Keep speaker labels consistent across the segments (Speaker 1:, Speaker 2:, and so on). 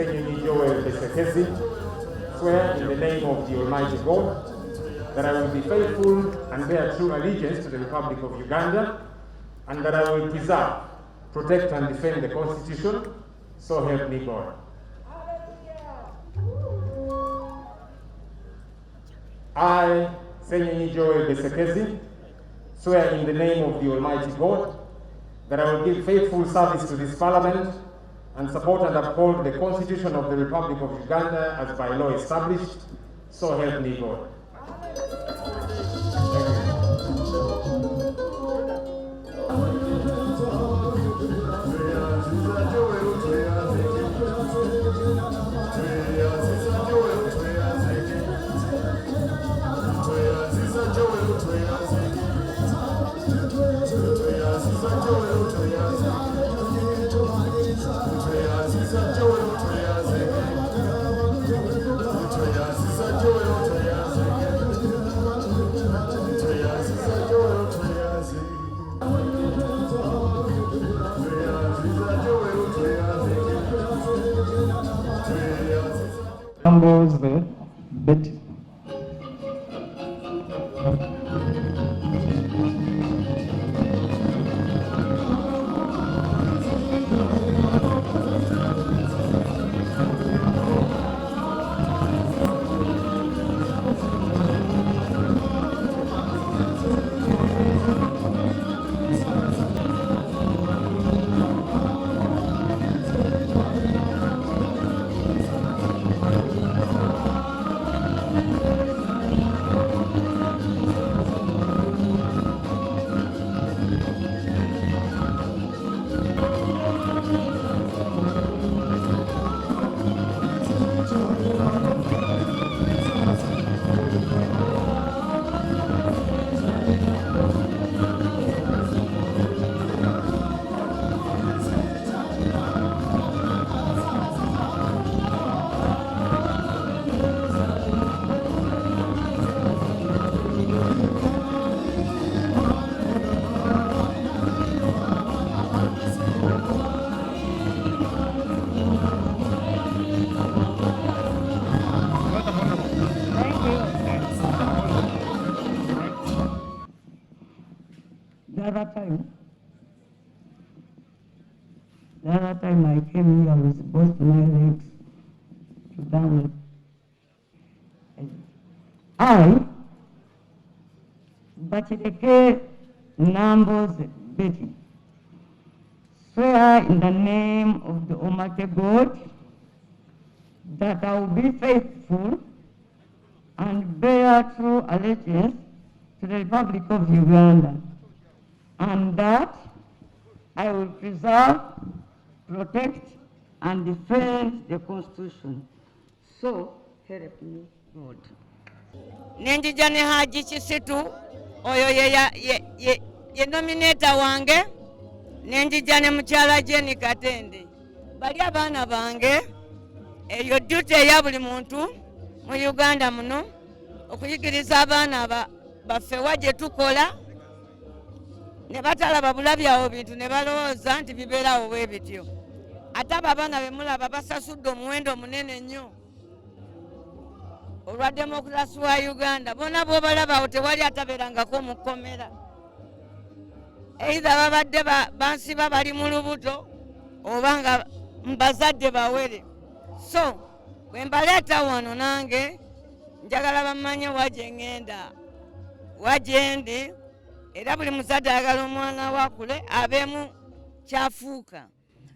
Speaker 1: Senyonyi Joel Besekezi, swear in the name of the Almighty God that I will be faithful and bear true allegiance to the Republic of Uganda, and that I will preserve, protect and defend the Constitution, so help me God. I, Senyonyi Joel Besekezi, swear in the name of the Almighty God that I will give faithful service to this Parliament and support and uphold the Constitution of the Republic of Uganda as by law established, so help me God.
Speaker 2: Numbers the bit.
Speaker 3: The other time I came here with both my legs to down. I, Bachiteke Nambo's Betty, swear in the name of the Almighty God that I will be faithful and bear true allegiance to the Republic of Uganda, and that I will preserve, protect, and defend the Constitution. So help me God.
Speaker 4: Nenjijane Haji Chisitu, oyo ye nominator wange, nenjijane Muchala Jenny Katende. Bali abaana bange, eyo duty ya buli muntu mu Uganda muno, okuyigiriza abaana baffe waje tukola, ne batalaba bulabyawo bintu ne balowooza nti bibeerawo bwe bityo. Ate abaana be mulaba basasudde omuwendo munene nnyo olwa demokrasi wa Uganda. Bona bw'obalabawo tewali atabeerangako mu kkomera. Either babadde bansiba bali mu lubuto oba nga mbazadde bawere. So bwe mbaleeta wano nange njagala bamanye waje ngenda, waje ndi, era buli muzadde ayagala omwana wakule abeemu kyafuuka.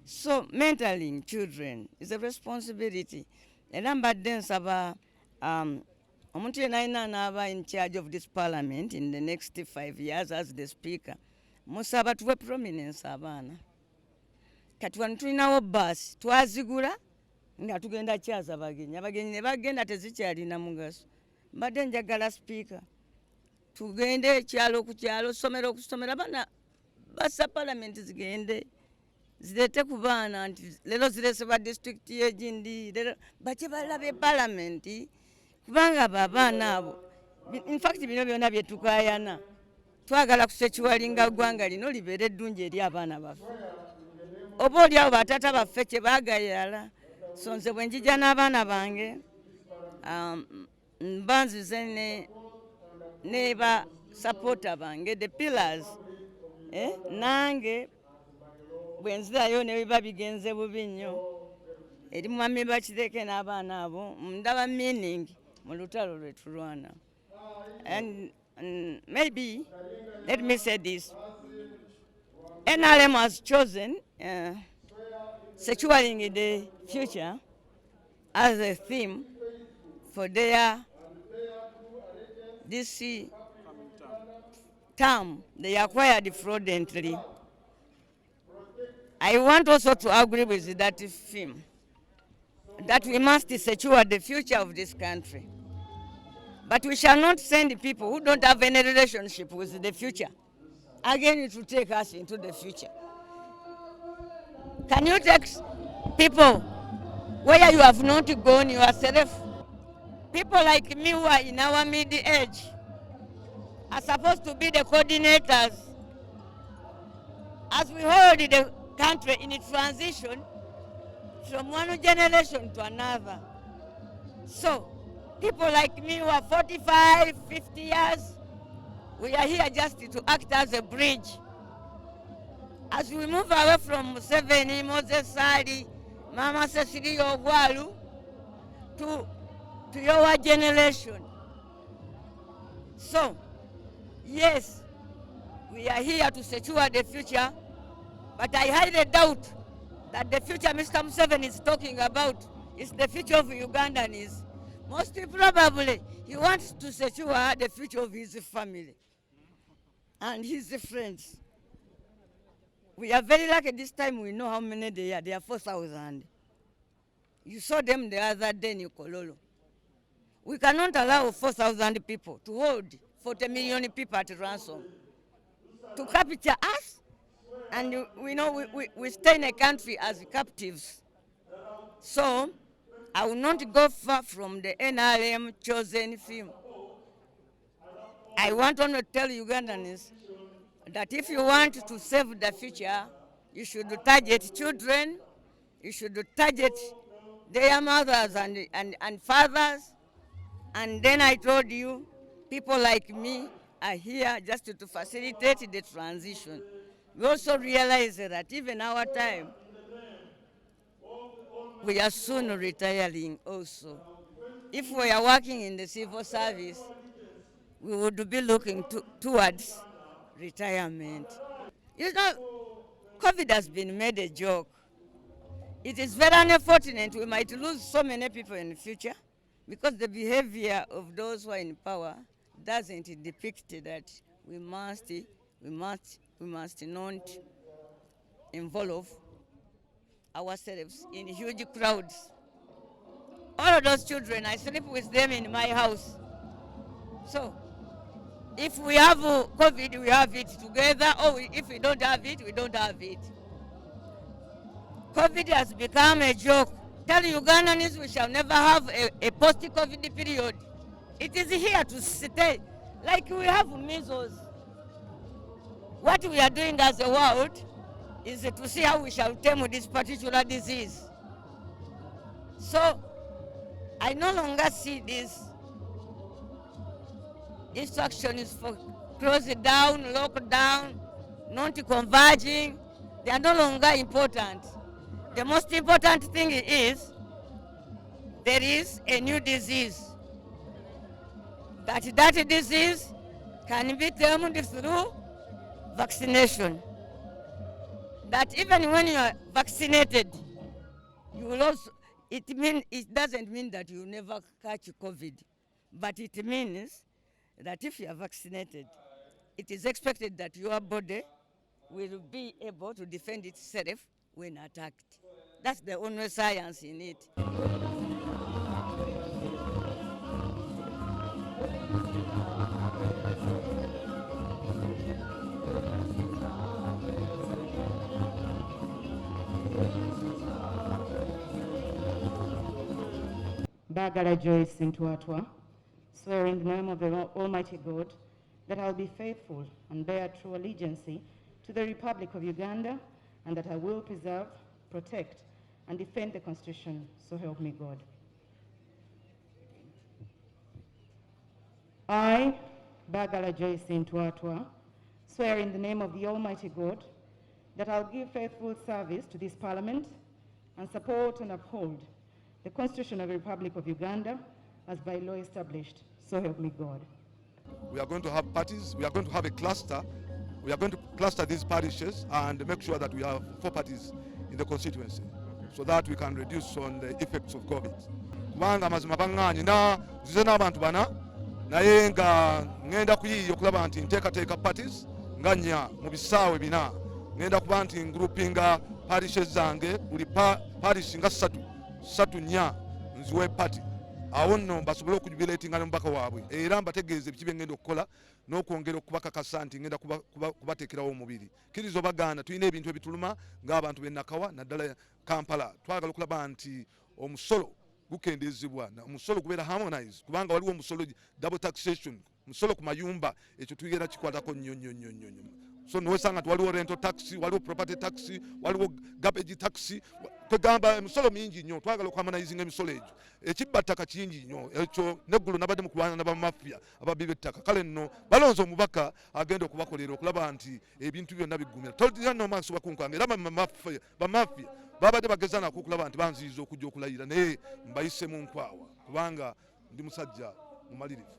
Speaker 4: So mentoring children is a responsibility. Era mbadde nsaba omuntu yenna alina anaaba in charge of this parliament in the next 5 years as the speaker, musaba tuwe prominence abaana. Kati wano tulinawo bus twazigula nga tugenda kyaza abagenyi. Abagenyi ne bagenda tezikyalina mugaso. Mbadde njagala speaker tugende kyalo ku kyalo, somero ku somero, abaana bassa parliament zigende zirete ku baana nti lero ziresebwa district yegindi, lero baki balabe parliament kubanga abaana abo. In fact bino byonna bye tukayana twagala kusekiwalinga ggwanga lino libeere eddungi eri abaana baffe. Oba oli abo bataata baffe kye baagayala So nze bwe njija n'abaana bange banzize ne ba supporter bange the pillars nange bwe nzirayo ne biba bigenze bubi nnyo eri mwami bakireke n'abaana abo ndaba meaning mu lutalo lwe tulwana. And maybe let me say this, NRM has chosen securing the future as a theme for this term they acquired fraudulently. I want also to agree with that theme, that we must secure the future of this country. But we shall not send people who don't have any relationship with the future again to take us into the future. Can you take people where you have not gone yourself? People like me who are in our mid-age are supposed to be the coordinators as we hold the country in a transition from one generation to another. So, people like me who are 45, 50 years, we are here just to act as a bridge. As we move away from Museveni, Moses Sali, Mama Cecilia Ogwalu, to your generation. So, yes, we are here to secure the future, but I highly doubt that the future Mr. Museveni is talking about is the future of Ugandans. Most probably, he wants to secure the future of his family and his friends. We are very lucky this time we know how many they are. They are 4,000. You saw them the other day in Kololo. We cannot allow 4,000 people to hold 40 million people at ransom, to capture us, and we stay in a country as captives. So, I will not go far from the NRM chosen theme. I want to tell Ugandans that if you want to save the future, you should target children, you should target their mothers and fathers. And then I told you, people like me are here just to facilitate the transition. We also realize that even our time, we are soon retiring also. If we are working in the civil service, we would be looking towards retirement. You know, COVID has been made a joke. It is very unfortunate we might lose so many people in the future because the behavior of those who are in power doesn't depict that we must not involve ourselves in huge crowds. All of those children, I sleep with them in my house. So, if we have COVID, we have it together, or if we don't have it, we don't have it. COVID has become a joke. Tell Ugandans we shall never have a post-COVID period. It is here to stay. Like we have measles. What we are doing as a world is to see how we shall tame this particular disease. So, I no longer see these instructions for close it down, lock down, not converging. They are no longer important. The most important thing is there is a new disease. That disease can be tamed through vaccination. That even when you are vaccinated, you will also, it doesn't mean that you never catch COVID, but it means that if you are vaccinated, it is expected that your body will be able to defend itself when attacked. That's the only science in it.
Speaker 2: Bagala Joyce Ntwatwa, swearing in the name of the Almighty God that I will be faithful and bear true allegiance to the Republic of Uganda, and that I will preserve, protect, and defend the Constitution, so help me God. I, Bagala Joyce Ntwatwa, swear in the name of the Almighty God that I'll give faithful service to this Parliament and support and uphold the Constitution of the Republic of Uganda as by law established, so help me God.
Speaker 5: We are going to have parties, we are going to have a cluster, we are going to cluster these parishes and make sure that we have 4 parties in the constituency so that we can reduce on the effects of COVID. Kubanga mazima bangani na zize n'abantu bana naye nga ngenda kuyiyo kulaba nti nteekateeka parties nga 4 mu bisaawe 4 ngenda kuba nti groupinga parishes zange buli parish nga 3 nziwe party awo nno basobole okujubilatinga n'omubaka waabwe era mbategeeze biki bye ngenda okukola n'okwongera okubakakasa nti ngenda kubateekerawo omubiri kkiriza obagaana tulina ebintu ebituluma ng'abantu b'ennakawa naddala Kampala twagala okulaba nti omusolo gukendezebwa omusolo gubeera harmonize kubanga waliwo omusolo double taxation omusolo ku mayumba ekyo tugenda kikwatako nnyo so nowesanga nti waliwo rental tax waliwo property tax waliwo garbage tax kwegamba emisolo mingi nnyo twagala okuharmonizinga emisolo egyo ekibba ttaka kingi nnyo ekyo neggulu nabadde mu kulwana n'abamafia ababbi b'ettaka kale nno balonze omubaka agenda okubakolera okulaba nti ebintu byonna biggumira tolina nomaaso bakunkwanga era bamafia babadde bageza nako okulaba nti banziyiza okujja okulayira naye mbayise mu nkwawa kubanga ndi musajja mumalirivu.